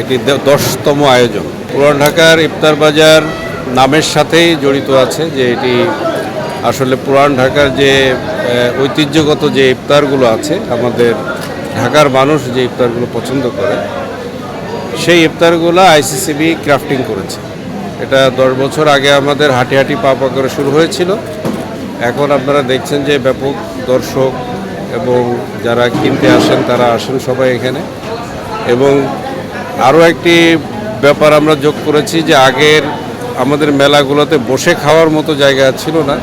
এটি 10তম আয়োজন। পুরান ঢাকার ইফতার বাজার নামের সাথেই জড়িত আছে যে এটি আসলে পুরান ঢাকার যে ঐতিহ্যগত যে ইফতারগুলো আছে, আমাদের ঢাকার মানুষ যে ইফতারগুলো পছন্দ করে, সেই ইফতারগুলো আইসিসিবি ক্রাফটিং করেছে। এটা 10 বছর আগে আমাদের হাঁটি হাঁটি পা পা করে শুরু হয়েছিল। এখন আপনারা দেখছেন যে ব্যাপক দর্শক এবং যারা কিনতে আসেন তারা আসেন সবাই এখানে। এবং আরও একটি ব্যাপার আমরা যোগ করেছি যে আগের আমাদের মেলাগুলোতে বসে খাওয়ার মতো জায়গা ছিল না,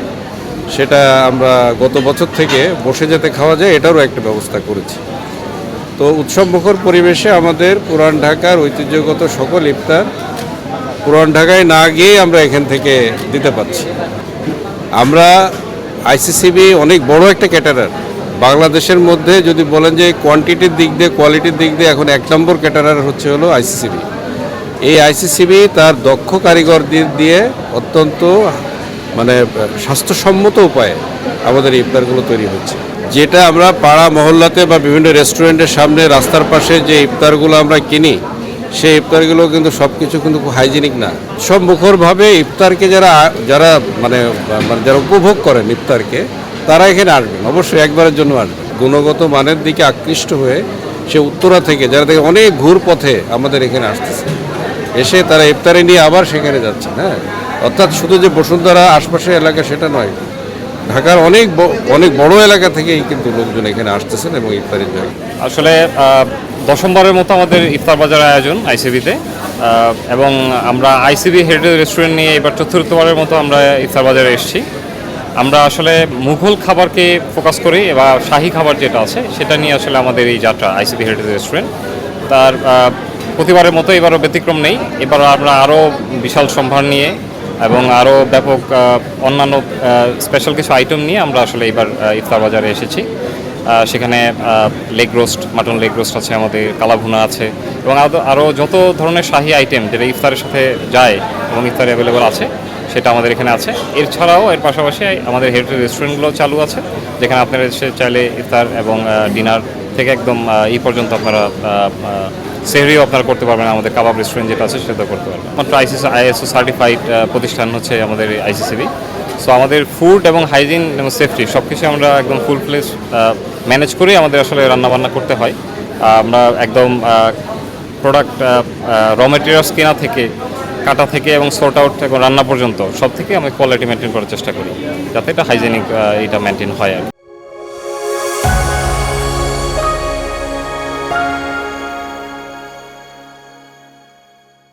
সেটা আমরা গত বছর থেকে বসে যেতে খাওয়া যায় এটারও একটা ব্যবস্থা করেছি। তো উৎসবমুখর পরিবেশে আমাদের পুরান ঢাকার ঐতিহ্যগত সকল ইফতার পুরান ঢাকায় না গিয়ে আমরা এখান থেকে দিতে পারছি। আমরা আইসিসিবি অনেক বড় একটা ক্যাটারার। বাংলাদেশের মধ্যে যদি বলেন যে কোয়ান্টিটির দিক দিয়ে কোয়ালিটির দিক দিয়ে এখন 1 নম্বর ক্যাটারার হচ্ছে হলো আইসিসিবি। এই আইসিসিবি তার দক্ষ কারিগরদের দিয়ে অত্যন্ত স্বাস্থ্যসম্মত উপায়ে আমাদের ইফতারগুলো তৈরি হচ্ছে। যেটা আমরা পাড়া মহল্লাতে বা বিভিন্ন রেস্টুরেন্টের সামনে রাস্তার পাশে যে ইফতারগুলো আমরা কিনি, সেই ইফতারগুলো কিন্তু সব কিছু কিন্তু খুব হাইজেনিক না। সব মুখরভাবে ইফতারকে যারা যারা উপভোগ করেন ইফতারকে, তারা এখানে আসবেন, অবশ্যই একবারের জন্য আসবেন। গুণগত মানের দিকে আকৃষ্ট হয়ে সে উত্তরা থেকে যারা থেকে অনেক ঘুর পথে আমাদের এখানে আসতেছে, এসে তারা ইফতারি নিয়ে আবার সেখানে যাচ্ছে। হ্যাঁ, অর্থাৎ শুধু যে বসুন্ধরা আশপাশের এলাকা সেটা নয়, ঢাকার অনেক বড় এলাকা থেকেই কিন্তু লোকজন এখানে আসতেছেন এবং ইফতারের জন্য। আসলে 10মবারের মতো আমাদের ইফতার বাজার আয়োজন আইসিবিতে, এবং আমরা আইসিবি হেরিটেজ রেস্টুরেন্ট নিয়ে এবার 4র্থবারের মতো আমরা ইফতার বাজারে এসেছি। আমরা আসলে মুঘল খাবারকে ফোকাস করি বা শাহী খাবার যেটা আছে সেটা নিয়ে আসলে আমাদের এই যাত্রা আইসিবি হেরিটেজ রেস্টুরেন্ট। তার প্রতিবারের মতো এবারও ব্যতিক্রম নেই। এবার আমরা আরও বিশাল সম্ভার নিয়ে এবং আরও ব্যাপক অন্যান্য স্পেশাল কিছু আইটেম নিয়ে আমরা আসলে এবার ইফতার বাজারে এসেছি। সেখানে leg roast, mutton leg roast আছে, আমাদের কালাভুনা আছে এবং আরও যত ধরনের শাহী আইটেম যেটা ইফতারের সাথে যায় এবং ইফতারে অ্যাভেলেবল আছে সেটা আমাদের এখানে আছে। এছাড়াও এর পাশাপাশি আমাদের হেরিটেজ রেস্টুরেন্টগুলো চালু আছে, যেখানে আপনারা এসে চাইলে ইফতার এবং ডিনার থেকে একদম এই পর্যন্ত আপনারা সেহরিও আপনারা করতে পারবেন। আমাদের কাবাব রেস্টুরেন্ট যেটা আছে সেটা করতে পারবেন। মাত্র আইএসও সার্টিফাইড প্রতিষ্ঠান হচ্ছে আমাদের আইসিসিবি। সো আমাদের ফুড এবং হাইজিন এবং সেফটি সব কিছু আমরা একদম ফুল প্লেস ম্যানেজ করে আমাদের আসলে রান্নাবান্না করতে হয়। আমরা একদম প্রোডাক্ট র মেটেরিয়ালস কেনা থেকে কাটা থেকে এবং সর্ট আউট এবং রান্না পর্যন্ত সব থেকে আমরা কোয়ালিটি মেনটেন করার চেষ্টা করি, যাতে এটা হাইজেনিক এটা মেনটেন হয় আর